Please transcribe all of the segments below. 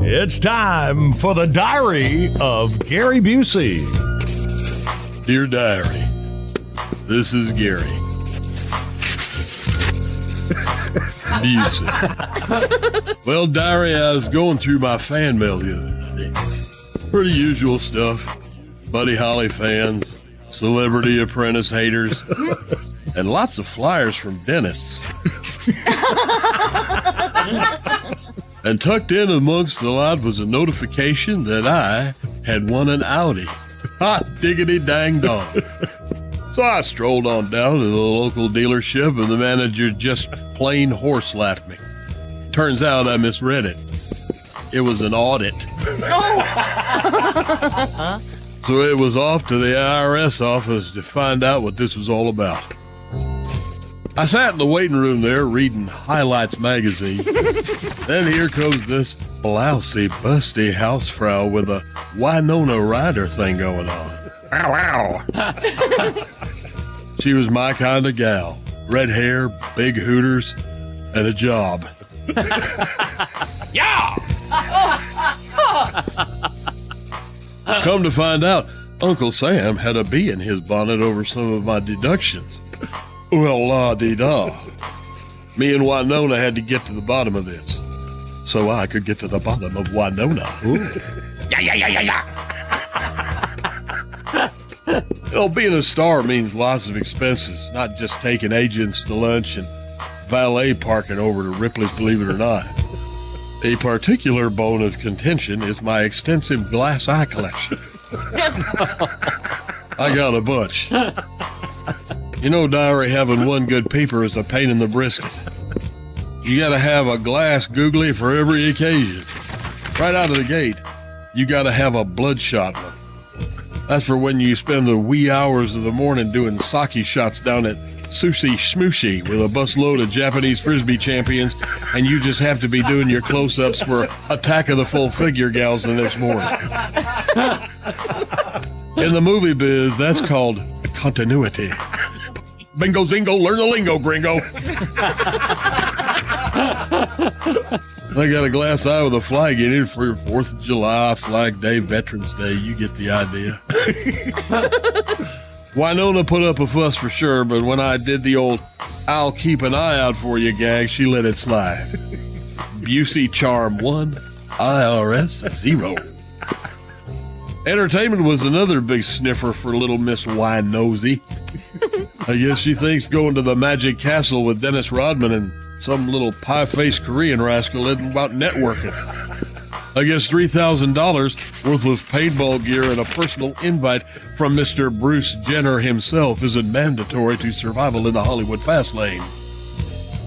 It's time for the Diary of Gary Busey. Dear Diary, this is Gary Busey. Well, Diary, I was going through my fan mail the other day. Pretty usual stuff. Buddy Holly fans, Celebrity Apprentice haters, and lots of flyers from dentists. And tucked in amongst the lot was a notification that I had won an Audi. Hot diggity dang dong. So I strolled on down to the local dealership, and the manager just plain horse laughed me. Turns out I misread it. It was an audit. So it was off to the IRS office to find out what this was all about. I sat in the waiting room there reading Highlights magazine. Then here comes this blousy, busty housefrau with a Winona Ryder thing going on. Wow, wow. She was my kind of gal. Red hair, big hooters, and a job. Yeah! Come to find out, Uncle Sam had a bee in his bonnet over some of my deductions. Well, la-dee-da. Me and Winona had to get to the bottom of this, so I could get to the bottom of Winona. Yeah. You know, being a star means lots of expenses, not just taking agents to lunch and valet parking over to Ripley's Believe It or Not. A particular bone of contention is my extensive glass eye collection. I got a bunch. You know, Diary, having one good peeper is a pain in the brisket. You gotta have a glass googly for every occasion. Right out of the gate, you gotta have a bloodshot one. That's for when you spend the wee hours of the morning doing sake shots down at Sushi Schmooshy with a busload of Japanese Frisbee champions, and you just have to be doing your close-ups for Attack of the Full Figure gals the next morning. In the movie biz, that's called continuity. Bingo zingo, learn the lingo, gringo. I got a glass eye with a flag in it for 4th of July, Flag Day, Veterans Day. You get the idea. Winona put up a fuss for sure, but when I did the old "I'll keep an eye out for you" gag, she let it slide. Busey charm 1, IRS 0. Entertainment was another big sniffer for little Miss Wine-Nosy. I guess she thinks going to the Magic Castle with Dennis Rodman and some little pie-faced Korean rascal isn't about networking. I guess $3,000 worth of paintball gear and a personal invite from Mr. Bruce Jenner himself isn't mandatory to survival in the Hollywood fast lane.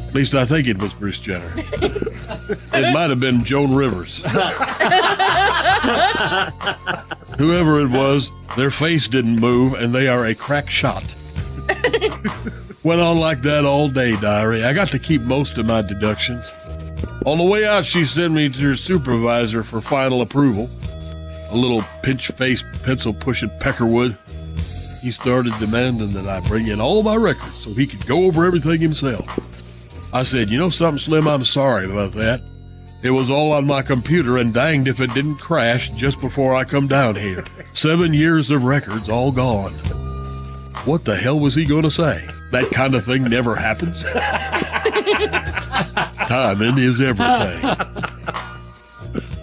At least I think it was Bruce Jenner. It might have been Joan Rivers. Whoever it was, their face didn't move, and they are a crack shot. Went on like that all day, Diary. I got to keep most of my deductions. On the way out, she sent me to her supervisor for final approval. A little pinch-faced, pencil-pushing Peckerwood. He started demanding that I bring in all my records so he could go over everything himself. I said, you know something, Slim, I'm sorry about that. It was all on my computer, and danged if it didn't crash just before I come down here. 7 years of records all gone. What the hell was he going to say? That kind of thing never happens. Timing is everything.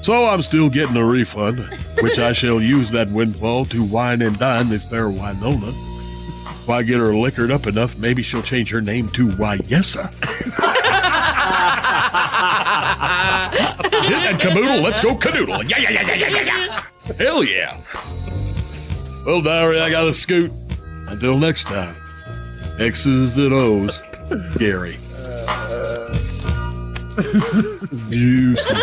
So I'm still getting a refund, which I shall use that windfall to wine and dine the fair Winona. If I get her liquored up enough, maybe she'll change her name to Wyessa. Get that caboodle, let's go canoodle. Yeah. Hell yeah. Well, Diary, I gotta scoot. Until next time, X's and O's, Gary. Busey.